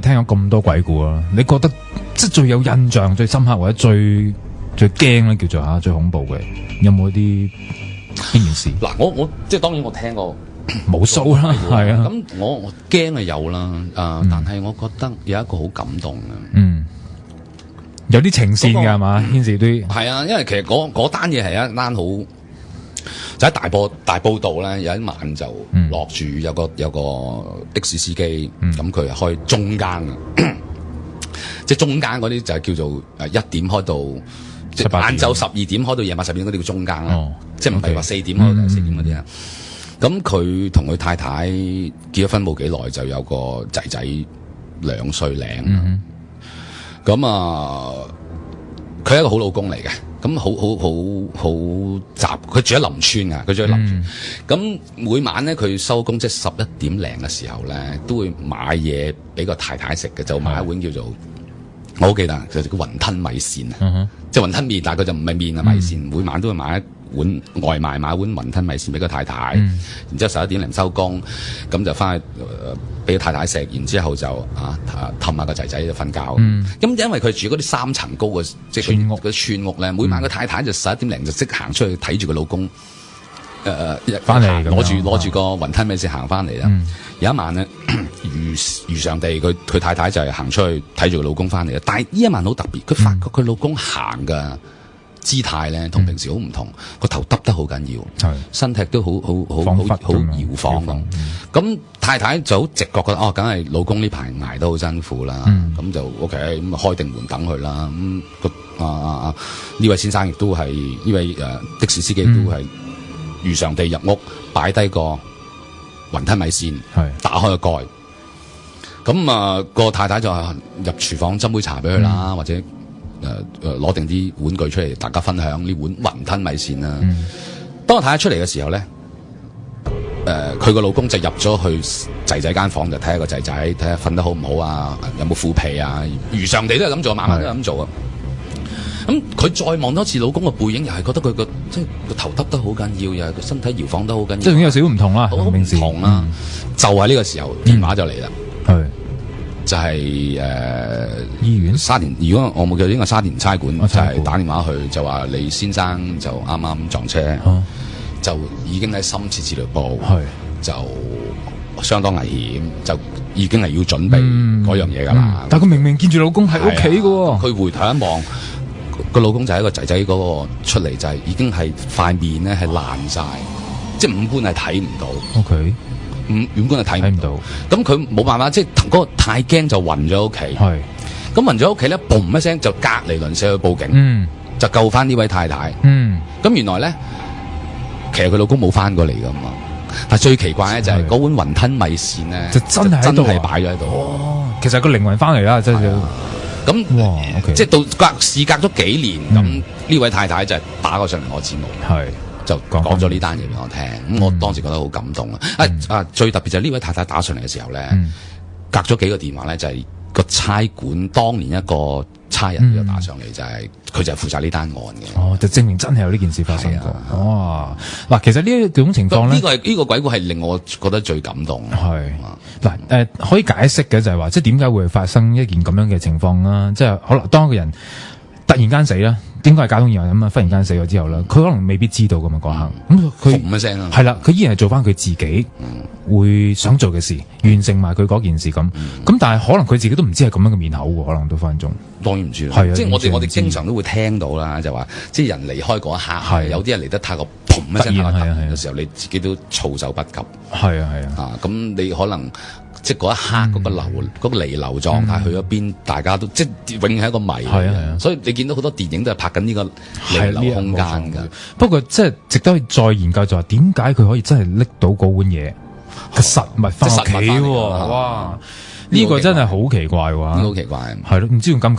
聽咗咁多鬼故啦，你覺得即係最有印象、最深刻或者最驚咧，叫做最恐怖嘅，有冇啲邊件事？嗱，我即係當然我聽過無數啦，係啊。咁我驚係有啦，但係我覺得有一個好感動嘅，有啲情線嘅係嘛，牽涉啲係啊，因為其實嗰單嘢係一單好，就喺大埔道咧，有一晚就落住有個的士司機，咁佢係開中間嘅，即係中間嗰啲就係叫做1點開到。即係晏晝12點開到夜晚10點嗰啲叫中間啦，即係唔係話4點開到4點嗰啲啊。咁佢同佢太太結咗婚冇幾耐，就有個仔仔2歲零。咁啊，佢係一個好老公嚟嘅，咁好雜。佢住喺林村啊，佢住喺林村。咁每晚咧，佢收工即係11點零嘅時候咧，都會買嘢俾個太太食嘅，就買一碗叫做。我好記得，就叫雲吞米線啊，即係雲吞麵，但係佢就唔係麵啊，米線。每晚都會買一碗外賣，買一碗雲吞米線俾個太太，然之後11點零收工，咁就翻去俾個太太食，然之後就氹下個仔仔就瞓覺。咁因為佢住嗰啲3層高嘅即係村屋，嗰啲村屋咧，每晚個太太就11點零就即行出去睇住個老公，翻嚟攞住個雲吞米線行翻嚟啦。有一晚咧，如常地，佢太太就係行出去睇住個老公翻嚟啦。但係呢一晚好特別，佢發覺佢老公行嘅姿態咧，同平時好唔同，個頭耷得好緊要，身體都好搖晃咁。咁太太就好直覺覺得梗係老公呢排捱得好辛苦啦。咁就 OK，咁開定門等佢啦。咁呢位先生亦都係呢位的士司機都係如常地入屋擺低個雲吞米線，打開個蓋，咁個太太就入廚房斟杯茶俾佢啦，或者攞定啲玩具出嚟，大家分享呢碗雲吞米線啦。當個太太出嚟嘅時候咧，佢個老公就入咗去仔仔間房，就睇下個仔仔，睇下瞓得好唔好啊，有冇腐皮啊，如常地都係咁做，晚晚都係咁做啊。咁佢再望多次老公個背影，又係覺得佢即係個頭耷得好緊要，又係個身體搖晃得好緊要，即係有少少唔同啦，好唔同啦。就係呢個時候電話就嚟啦，就係醫院沙田，如果我冇記錯應該沙田差館，就係打電話去就話李先生就啱啱撞車，就已經喺深切治療部，就相當危險，就已經係要準備嗰樣嘢噶啦。但係佢明明見住老公喺屋企嘅喎，佢回頭一望。個老公就喺個仔仔嗰個出嚟，就係已經係塊面咧係爛晒，即係五官係睇唔到。OK，五官係睇唔到。咁佢冇辦法，即係嗰個太驚就暈咗屋企。係，咁暈咗屋企咧，嘣一聲就隔離鄰舍去報警，就救翻呢位太太。咁原來咧，其實佢老公冇翻過嚟噶嘛。但係最奇怪咧就係嗰碗雲吞米線咧，就真係擺咗喺度。哦，其實個靈魂翻嚟啦，真係。咁即係事隔咗幾年，咁呢位太太就打過上嚟我節目，就講咗呢單嘢俾我聽。咁我當時覺得好感動啊！最特別就係呢位太太打上嚟嘅時候咧，隔咗幾個電話咧，就係個差館當年一個差人就打上嚟，就係佢就係負責呢單案嘅。哦，就證明真係有呢件事發生過。哇！嗱，其實呢一種情況咧，呢個鬼故係令我覺得最感動。係嗱，可以解釋嘅就係話，即係點解會發生一件咁樣嘅情況啦？即係可能當一個人突然間死啦，點解係交通意外咁啊？忽然間死咗之後啦，佢可能未必知道噶嘛嗰刻，咁佢嘣一聲啊，係啦，佢依然係做翻佢自己會想做嘅事，完成埋佢嗰件事咁。咁但係可能佢自己都唔知係咁樣嘅面口喎，可能都分鐘。當然唔知啦，即係我哋經常都會聽到啦，就話即係人離開嗰一刻，有啲人嚟得太過砰一聲，有時候你自己都措手不及。係啊，咁你可能即係嗰一刻嗰個彌留狀態去咗邊，大家都即係永遠係一個謎。係啊，所以你見到好多電影都係拍緊呢個彌留空間㗎。不過即係值得再研究就係點解佢可以真係拎到嗰碗嘢嘅實物翻屋企喎？哇！呢個真係好奇怪喎，好奇怪，係咯，唔知用咁